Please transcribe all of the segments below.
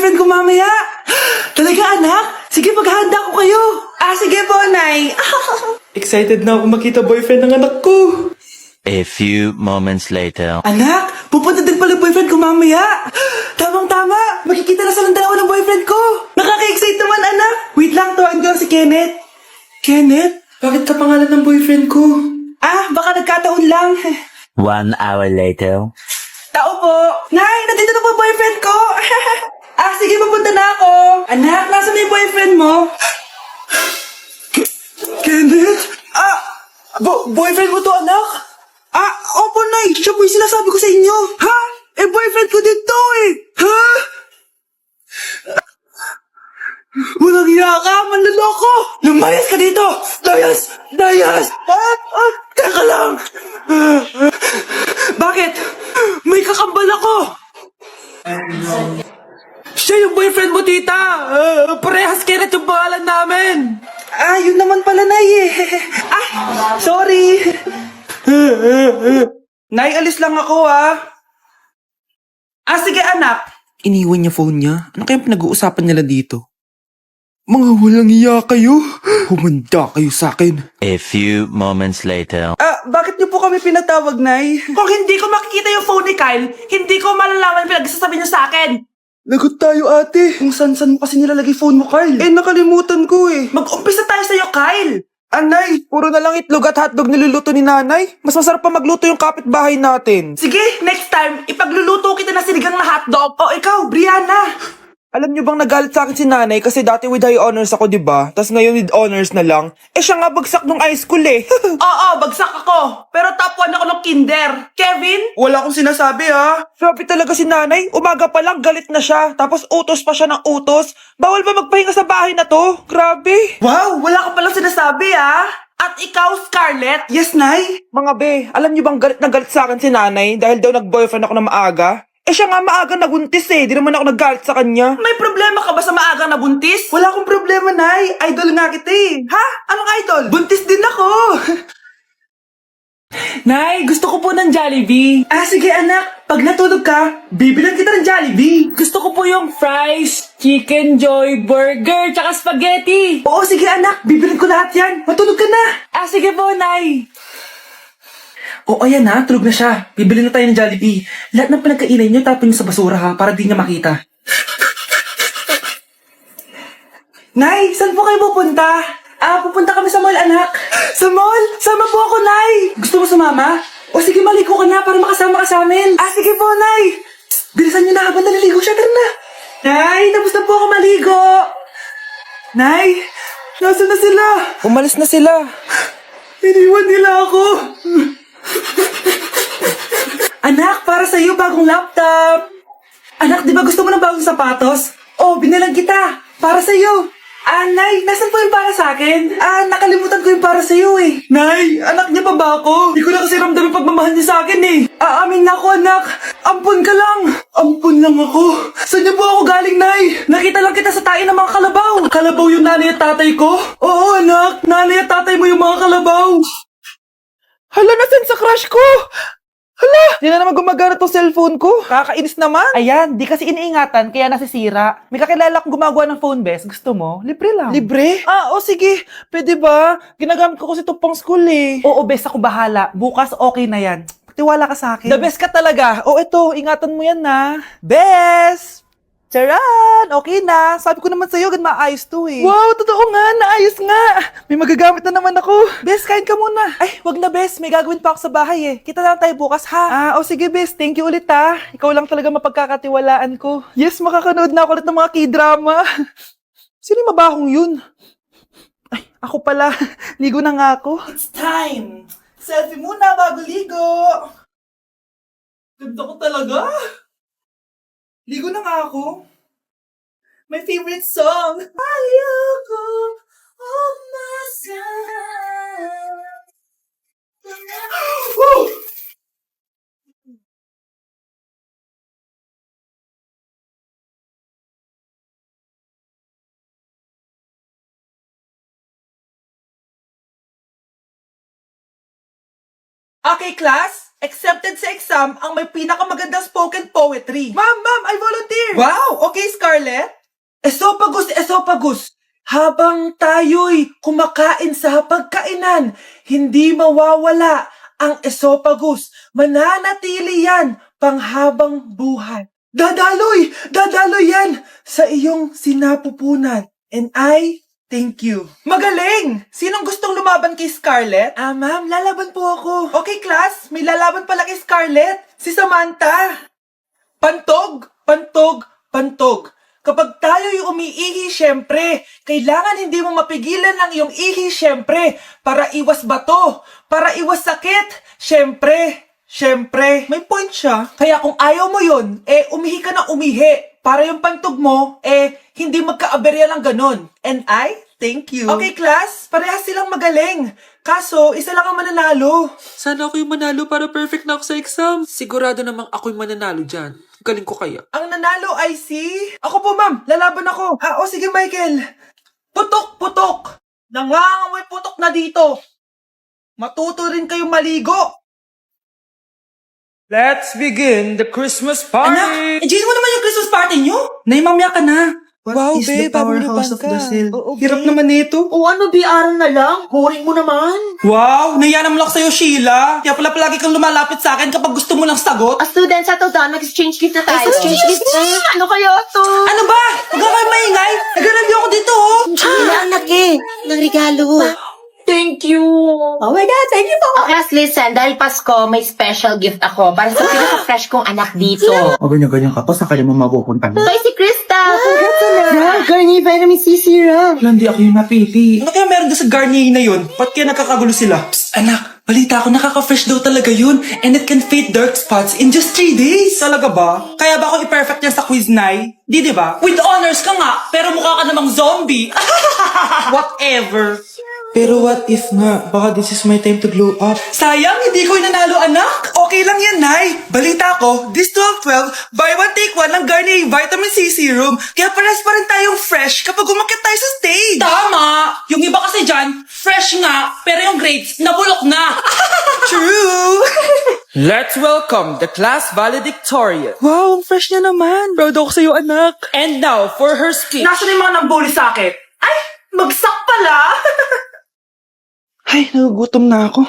boyfriend ko mamaya. Talaga, anak? Sige, paghahanda ko kayo. Sige po, Nay. Excited na ako makita boyfriend ng anak ko. A few moments later. Anak, pupunta din pala boyfriend ko mamaya. Tamang-tama, makikita na sa dalawa ng boyfriend ko. Nakaka-excite naman, anak. Wait lang, tawagin ko si Kenneth. Kenneth? Bakit ka pangalan ng boyfriend ko? Baka nagkataon lang. 1 hour later. Tao po. Nay, nandito na po boyfriend ko. Sige, pupunta na ako. Anak, nasa may boyfriend mo? Kenneth? Boyfriend mo to, anak? Opo, Nay. Siya po yung sinasabi ko sa inyo. Ha? Boyfriend ko din to eh. Ha? Walang hiya ka, manloloko! Lumayas ka dito! Layas! Teka lang! Bakit? May kakambal ako! Siya yung boyfriend mo, tita! Parehas Kenneth yung pangalan namin! Yun naman pala, Nay eh. Sorry! Nay, alis lang ako sige anak. Iniwan niya phone niya? Ano kayang pinag-uusapan nila dito? Mga walang iya kayo. Humanda kayo sa akin. A few moments later. Bakit niyo po kami pinatawag, Nay? Kung hindi ko makikita yung phone ni Kyle, hindi ko malalaman pinagsasabi niyo sa akin. Lagot tayo, ate. Kung san-san mo kasi nilalagay phone mo, Kyle. Nakalimutan ko eh. Mag-umpisa tayo sa'yo, Kyle. Nay, puro na lang itlog at hotdog niluluto ni nanay. Mas masarap pa magluto yung kapitbahay natin. Sige, next time, ipagluluto kita na sinigang na hotdog. Ikaw, Brianna. Alam niyo bang nagalit sa akin si nanay kasi dati with high honors ako, diba? Tas ngayon with honors na lang. Siya nga bagsak nung high school eh. Oo, bagsak ako. Pero top 1 ako ng kinder. Kevin? Wala akong sinasabi Sabi talaga si nanay, umaga pa lang galit na siya. Tapos utos pa siya ng utos. Bawal ba magpahinga sa bahay na to? Grabe. Wow, wala ka palang sinasabi At ikaw, Scarlett? Yes, Nay? Mga be, alam niyo bang galit na galit sa akin si nanay dahil daw nag-boyfriend ako na maaga? Siya nga maagang nabuntis Di naman ako naggalit sa kanya. May problema ka ba sa maagang nabuntis? Wala akong problema, Nay. Idol nga kita Ha? Anong idol? Buntis din ako. Nay, gusto ko po ng Jollibee. Sige anak. Pag natulog ka, bibilan kita ng Jollibee. Gusto ko po yung fries, chicken joy, burger, tsaka spaghetti. Oo, sige anak. Bibilan ko lahat yan. Matulog ka na. Sige po, Nay. Ayan tulog na siya. Bibili na tayo ng Jollibee. Lahat ng pinagkainan niyo tapon niyo sa basura para di niya makita. Nay, saan po kayo pupunta? Pupunta kami sa mall, anak. Sa mall? Sama po ako, Nay. Gusto mo sumama? Sige, maligo ka na para makasama ka sa amin. Sige po, Nay. Bilisan niyo na habang naliligo siya. Tara na. Nay, tapos na po ako maligo. Nay, nasaan na sila? Umalis na sila. Iniwan nila ako. Anak, para sa'yo bagong laptop. Anak, di ba gusto mo ng bagong sapatos? Binilang kita. Para sa'yo. Nay, nasan po yung para sa akin? Nakalimutan ko yung para sa'yo eh. Nay, anak niya pa ba ako? Di ko na kasi ramdam yung pagmamahal niya sa akin eh. Amin na ako, anak. Ampun ka lang. Ampun lang ako. Saan niyo po ako galing, Nay? Nakita lang kita sa tayo ng mga kalabaw. Kalabaw yung nanay at tatay ko? Oo, anak. Nanay at tatay mo yung mga kalabaw. Hala, nasan sa crush ko? Hala! Di na naman gumagana tong cellphone ko. Kakainis naman. Ayan, di kasi iniingatan, kaya nasisira. May kakilala akong gumagawa ng phone best. Gusto mo? Libre lang. Libre? Sige. Pwede ba? Ginagamit ko kasi ito pang school eh. Oo, best. Ako bahala. Bukas okay na yan. Tiwala ka sa akin. The best ka talaga. Ito. Ingatan mo yan na. Best! Charan! Okay na. Sabi ko naman sa'yo, gan maayos to eh. Wow, totoo nga. Naayos nga. May magagamit na naman ako. Bes, kain ka muna. Wag na Bes. May gagawin pa ako sa bahay eh. Kita na lang tayo bukas ha. Sige Bes. Thank you ulit ha. Ikaw lang talaga mapagkakatiwalaan ko. Yes, makakanood na ako ulit ng mga k-drama. Sino yung mabahong yun? Ako pala. Ligo na nga ako. It's time. Selfie muna bago ligo. Ganda ko talaga. Ligo na nga ako. My favorite song. Ayoko umasan. Okay, class. Accepted sa exam ang may pinakamagandang spoken poetry. Ma'am, I volunteer. Wow, Okay, Scarlett? Esophagus, esophagus. Habang tayo'y kumakain sa pagkainan, hindi mawawala ang esophagus. Mananatili yan panghabang buhay. Dadaloy! Dadaloy yan sa iyong sinapupunan. And I thank you. Magaling! Sinong gustong lumaban kay Scarlett? Ma'am, lalaban po ako. Okay, class. May lalaban pala kay Scarlett. Si Samantha. Pantog, pantog, pantog. Kapag tayo'y umiihi, syempre, kailangan hindi mo mapigilan ang iyong ihi, syempre, para iwas bato, para iwas sakit, syempre, may point siya. Kaya kung ayaw mo yun, umihi ka na umihi, para yung pantog mo, hindi magka-aberya lang ganun. And I thank you. Okay, class, parehas silang magaling. Kaso, isa lang ang mananalo. Sana ako yung manalo para perfect na ako sa exam. Sigurado namang ako yung mananalo dyan. Galing ko kaya. Ang nanalo ay si... Ako po, ma'am. Lalaban ako. Sige, Michael. Putok, putok. Nangangamoy putok na dito. Matuto rin kayong maligo. Let's begin the Christmas party! Anak, enjoy mo naman yung Christmas party nyo. Naimamya ka na. Wow, What is the babe, powerhouse pabuluban of ka. Brazil? Oo, Hirap babe. naman nito. O ano, biaran na lang? Boring mo naman. Wow, naiya naman ako sa'yo, Sheila. Kaya pala palagi kang lumalapit sa akin kapag gusto mo lang sagot. A student, settle down. Mag-exchange gift na tayo. Exchange gift na? Ano kaya to? Ano ba? Huwag ka kayo maingay. Naglalagyan ako dito, oh. Sheila, anak ng regalo. Thank you. Oh my God, thank you po. Oh, class, listen. Dahil Pasko, may special gift ako para sa pinaka-fresh kong anak dito. O ganyan-ganyan ka pa, saan ka naman mapupunta mo? Ito ay si Krista. Wow, Garnier Vitamin C Serum. Hindi ako yung napili. Ano kaya meron doon sa Garnier na yun? Ba't kaya nakakagulo sila? Psst, anak, balita ko nakaka-fresh daw talaga yun. And it can fade dark spots in just 3 days. Talaga ba? Kaya ba ako i-perfect yan sa quiz, Nay? Di ba? With honors ka nga, pero mukha ka namang zombie. Whatever. Pero what if nga, baka this is my time to glow up. Sayang, hindi ko nanalo, anak. Okay lang yan, Nay. Balita ko, this 12-12, buy one take one ng Garnier Vitamin C Serum. Kaya pares pa rin tayong fresh kapag umakyat tayo sa stage. Tama! Yung iba kasi dyan, fresh nga, pero yung grades, nabulok na. True! Let's welcome the class valedictorian. Wow, ang fresh niya naman. Proud ako sa'yo, anak. And now, for her speech. Nasaan yung mga nambuli sa akin? Ay, bagsak pala. Ay, nagugutom na ako.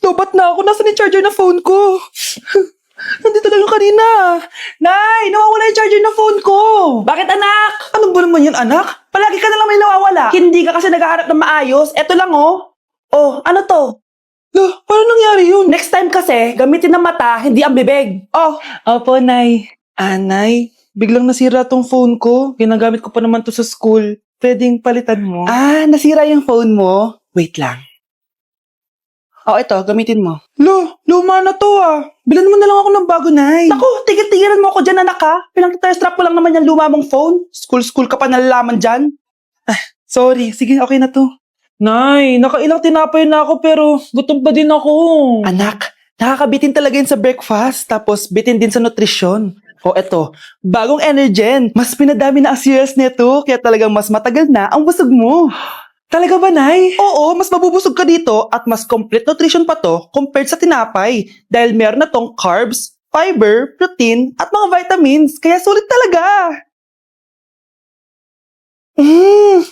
Lobat na ako. Nasaan yung charger na phone ko? Nandito lang yung kanina. Nay, nawawala yung charger na phone ko. Bakit, anak? Anong ba naman yun, anak? Palagi ka na lang may nawawala. Hindi ka kasi naghahanap ng maayos. Eto lang, oh. Oh, ano to? Paano nangyari yun? Next time kasi, gamitin ng mata, hindi ang bibig. Oh. Opo, Nay. Nay, biglang nasira tong phone ko. Ginagamit ko pa naman to sa school. Pwedeng palitan mo. Nasira yung phone mo? Wait lang. Ito, gamitin mo. Luma na to Bilan mo na lang ako ng bago, Nay. Naku, tigil-tigilan mo ako dyan, anak ha. Pinang-strap ko lang naman yung luma mong phone. School ka pa nalalaman dyan. Sorry. Sige, okay na to. Nay, nakailang tinapay na ako pero gutom pa din ako. Anak, nakakabitin talaga yun sa breakfast. Tapos bitin din sa nutrisyon. Eto, bagong Energen. Mas pinadami na ang cereals nito. Kaya talagang mas matagal na ang busog mo. Talaga ba, Nay? Oo, mas mabubusog ka dito at mas complete nutrition pa to compared sa tinapay dahil meron na tong carbs, fiber, protein, at mga vitamins. Kaya sulit talaga.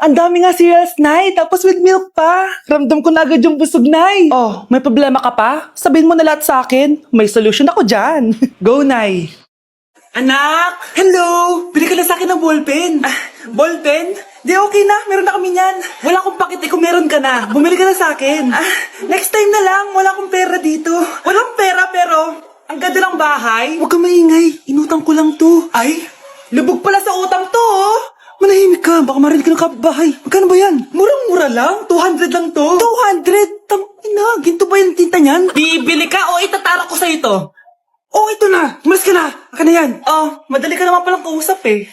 Ang dami nga cereals, Nay. Tapos with milk pa. Ramdam ko na agad yung busog, Nay. May problema ka pa? Sabihin mo na lahat sa akin. May solution ako dyan. Go, Nay. Anak! Hello! Bili ka na sa akin ng ballpen. Ballpen? Di, okay na. Meron na kami niyan. Wala akong pakit kung meron ka na. Bumili ka na sa akin. Next time na lang. Wala akong pera dito. Walang pera pero ang ganda ng bahay. Huwag ka maingay. Inutang ko lang to. Ay, lubog pala sa utang to, oh. Manahimik ka. Baka marinig ka ng kapitbahay. Magkano ba yan? Murang-mura lang. 200 lang to. 200? Tangina. Ginto ba yung tinta niyan? Bibili ka o itatara ko sa ito? Ito na! Umalis ka na! Aka na yan! Madali ka naman palang kausap eh.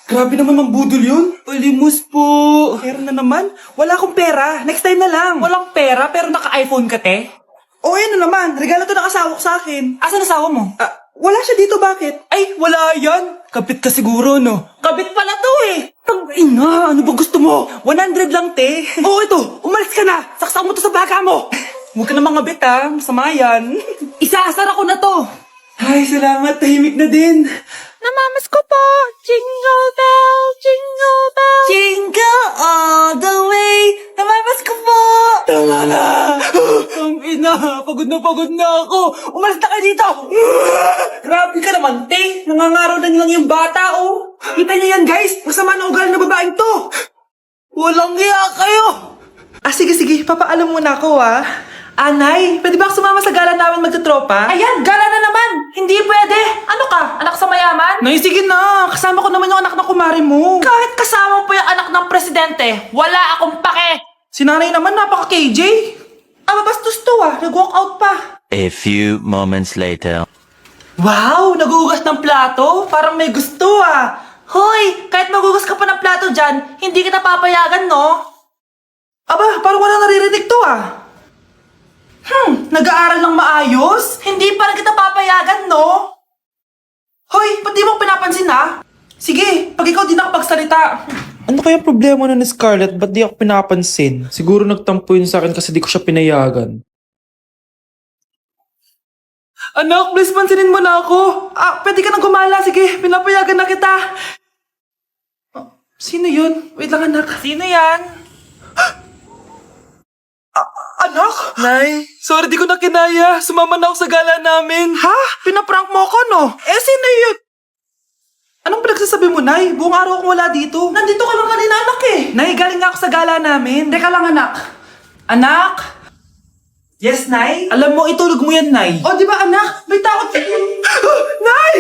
Grabe naman mambudol yun. Ulimos po. Pera na naman. Wala akong pera. Next time na lang. Walang pera pero naka-iPhone ka, te? Ano naman. Regalo to ng asawa ko sa akin. Asan asawa mo? Wala siya dito, bakit? Ay, wala yan. Kabit ka siguro, no? Kabit pala to eh. Tangina, ano ba gusto mo? 100 lang, te. Ito. Umalis ka na. Saksak mo to sa baka mo. Huwag ka na mga bit, ha. Masama yan. Isaasar ako na to. Ay, salamat. Tahimik na din. Namamas ko po. Ching! Pagod na ako. Umalis na kayo dito. Grabe ka naman, te. Nangangaraw na nilang yung bata, oh. Kita niyo yan, guys. Masama na ugali na babaeng to. Walang hiya kayo. Sige. Papaalam muna ako, Anay, pwede ba ako sumama sa gala namin magtutropa? Ayan, gala na naman. Hindi pwede. Ano ka? Anak sa mayaman? Nay, sige na. Kasama ko naman yung anak ng kumari mo. Kahit kasama mo pa yung anak ng presidente, wala akong pake. Si nanay naman, napaka-KJ. Bastos to, nag-walk out pa. A few moments later. Wow, nagugas ng plato? Parang may gusto, Hoy, kahit magugas ka pa ng plato dyan, hindi kita papayagan, no? Parang wala naririnig to, nag-aaral ng maayos? Hindi pa rin kita papayagan, no? Hoy, ba't di mo ko pinapansin, Sige, pag ikaw di nakapagsalita. Ano kaya problema na ni Scarlett? Ba't di ako pinapansin? Siguro nagtampo yun sa akin kasi di ko siya pinayagan. Anak, please pansinin mo na ako. Pwede ka nang gumala. Sige, pinapayagan na kita. Sino yun? Wait lang, anak. Sino yan? Anak? Nay? Sorry, di ko na kinaya. Sumama na ako sa gala namin. Ha? Pinaprank mo ako, no? Sino yun? Anong pinagsasabi mo, Nay? Buong araw akong wala dito. Nandito ka lang kanina, anak, Nay, galing nga ako sa gala namin. Teka lang, anak. Anak? Yes, Nay? Alam mo, itulog mo yan, Nay. Di ba, anak? May takot. Nay!